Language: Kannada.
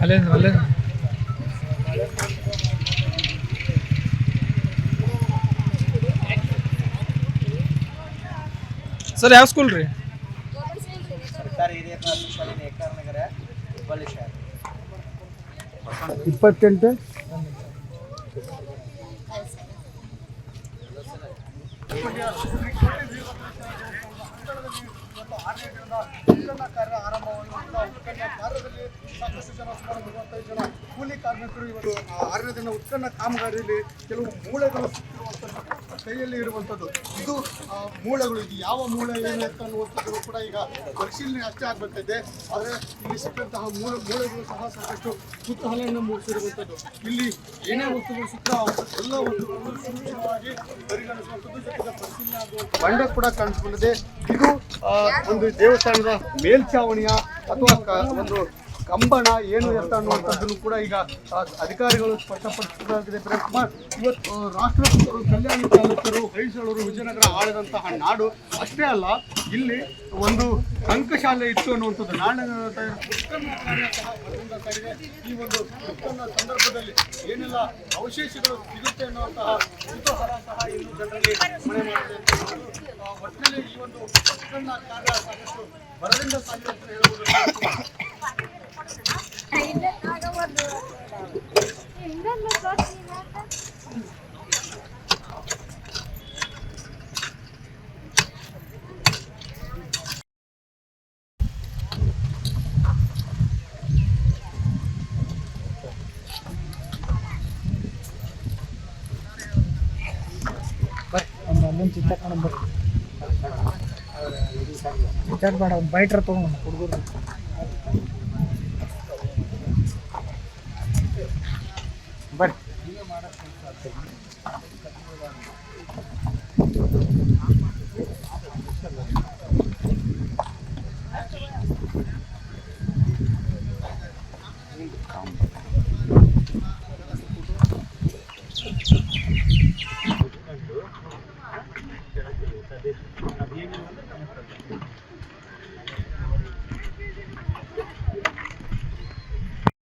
ಅಲ್ಲೇ ಸರ್ ಯಾವ ಸ್ಕೂಲ್ ರೀ? ಸರ್ಕಾರಿ ಹಿರಿಯ ಪ್ರಾಥಮಿಕ ಶಾಲೆ ನೇಕಾರ ನಗರ ಹುಬ್ಬಳ್ಳಿ ಶಹರ. 28 ಕಾರ್ಯ ಆರಂಭವಾಗಿರುವಂತಹ ಉತ್ಖನನ ಕಾರ್ಯದಲ್ಲಿ ಸಾಕಷ್ಟು ಜನ ಸುಮಾರು 35 ಜನ ಕೂಲಿ ಕಾರ್ಮಿಕರು ಇವತ್ತು 6ನೇ ದಿನ ಉತ್ಖನನ ಕಾಮಗಾರಿಯಲ್ಲಿ ಕೆಲವು ಮೂಳೆಗಳು ಸಿಕ್ಕಿರುವಂಥದ್ದು ಕೈಯಲ್ಲಿ ಇರುವಂಥದ್ದು. ಇದು ಮೂಳೆಗಳು, ಇದು ಯಾವ ಮೂಳೆ ಏನು ಅಂತ ಅನ್ನುವಂಥದ್ದು ಕೂಡ ಈಗ ಪರಿಶೀಲನೆ ಅಷ್ಟೇ ಆಗಬೇಕಾಗಿದೆ. ಆದರೆ ಇಲ್ಲಿ ಸಿಕ್ಕಂತಹ ಮೂಳೆಗಳು ಸಹ ಸಾಕಷ್ಟು ಕುತೂಹಲವನ್ನು ಮೂಡಿಸಿರುವಂಥದ್ದು. ಇಲ್ಲಿ ಏನೇ ವಸ್ತುಗಳು ಸಿಕ್ಕ ಎಲ್ಲ ವಸ್ತುಗಳನ್ನು ಸುರಕ್ಷಿತವಾಗಿ ಪರಿಗಣಿಸುವಂಥದ್ದು, ಜೊತೆಗೆ ಪರಿಶೀಲನೆ ಆಗುವಂಥ ಬಂಡೆ ಕೂಡ ಕಾಣಿಸ್ಕೊಂಡಿದೆ. ಇದು ಒಂದು ದೇವಸ್ಥಾನದ ಮೇಲ್ಛಾವಣಿಯ ಅಥವಾ ಒಂದು ಕಂಬಣ ಏನು ಅಂತ ಅನ್ನುವಂಥದ್ದನ್ನು ಕೂಡ ಈಗ ಅಧಿಕಾರಿಗಳು ಸ್ಪಷ್ಟಪಡಿಸಲಾಗಿದೆ. ಇವತ್ತು ರಾಷ್ಟ್ರಕೂಟರು, ಕಲ್ಯಾಣ ಚಾಲುಕ್ಯರು, ಹೊಯ್ಸಳರು, ವಿಜಯನಗರ ಆಳಿದಂತಹ ನಾಡು ಅಷ್ಟೇ ಅಲ್ಲ, ಇಲ್ಲಿ ಒಂದು ಅಂಕಶಾಲೆ ಇತ್ತು ಅನ್ನುವಂಥದ್ದು. ಈ ಒಂದು ಉತ್ಖನನ ಸಂದರ್ಭದಲ್ಲಿ ಏನೆಲ್ಲ ಅವಶೇಷಗಳು ಸಿಗುತ್ತೆ ಅನ್ನುವಂತಹ ಕುತೂಹಲ ಸಹ ಇನ್ನು ಜನರಲ್ಲಿ ಮನೆ ಮಾಡಿದೆ. ಒಟ್ಟಿನಲ್ಲಿ ಈ ಒಂದು ಉತ್ಖನನ ಕಾರ್ಯ ಸಾಕಷ್ಟು ಬರದಿಂದ ಸಾಗಿದೆ ಅಂತ ಹೇಳಬಹುದು. ಅಲ್ಲೊಂದು ಚಿಕ್ಕ ಬೇಡ, ಒಂದು ಬೈಟ್ರ ತೊಗೊಂಡು ಹುಡುಗರು ಬರ್ರಿ.